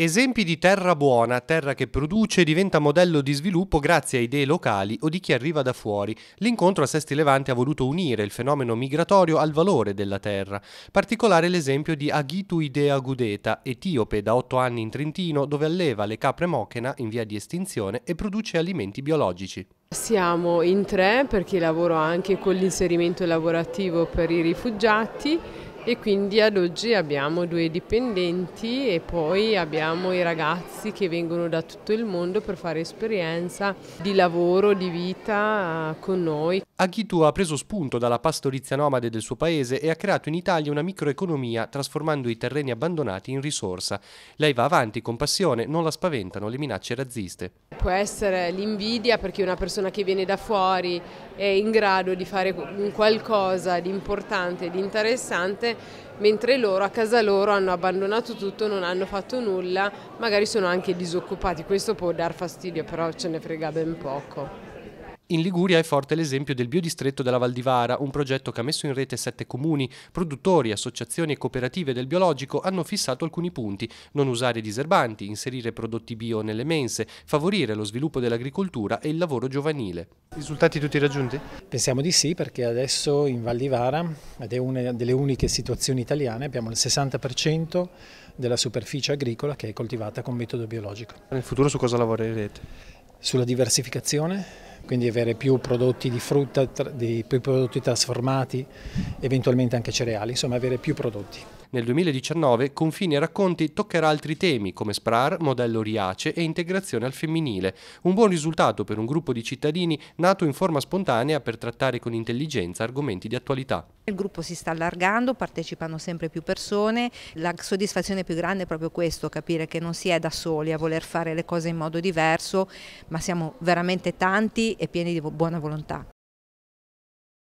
Esempi di terra buona, terra che produce, diventa modello di sviluppo grazie a idee locali o di chi arriva da fuori. L'incontro a Sesti Levante ha voluto unire il fenomeno migratorio al valore della terra. Particolare l'esempio di Aghitu Idea Gudeta, etiope da 8 anni in Trentino, dove alleva le capre mochena in via di estinzione e produce alimenti biologici. Siamo in 3 perché lavoro anche con l'inserimento lavorativo per i rifugiati e quindi ad oggi abbiamo 2 dipendenti e poi abbiamo i ragazzi che vengono da tutto il mondo per fare esperienza di lavoro, di vita con noi. Aghitu ha preso spunto dalla pastorizia nomade del suo paese e ha creato in Italia una microeconomia trasformando i terreni abbandonati in risorsa. Lei va avanti con passione, non la spaventano le minacce razziste. Può essere l'invidia perché una persona che viene da fuori è in grado di fare qualcosa di importante, di interessante, mentre loro a casa loro hanno abbandonato tutto, non hanno fatto nulla, magari sono anche disoccupati. Questo può dar fastidio, però ce ne frega ben poco. In Liguria è forte l'esempio del biodistretto della Val di Vara, un progetto che ha messo in rete 7 comuni. Produttori, associazioni e cooperative del biologico hanno fissato alcuni punti: non usare diserbanti, inserire prodotti bio nelle mense, favorire lo sviluppo dell'agricoltura e il lavoro giovanile. Risultati tutti raggiunti? Pensiamo di sì, perché adesso in Val di Vara, ed è una delle uniche situazioni italiane, abbiamo il 60% della superficie agricola che è coltivata con metodo biologico. Nel futuro su cosa lavorerete? Sulla diversificazione, quindi avere più prodotti di frutta, più prodotti trasformati, eventualmente anche cereali, insomma avere più prodotti. Nel 2019 Confini e Racconti toccherà altri temi come SPRAR, modello Riace e integrazione al femminile. Un buon risultato per un gruppo di cittadini nato in forma spontanea per trattare con intelligenza argomenti di attualità. Il gruppo si sta allargando, partecipano sempre più persone, la soddisfazione più grande è proprio questo, capire che non si è da soli a voler fare le cose in modo diverso, ma siamo veramente tanti e pieni di buona volontà.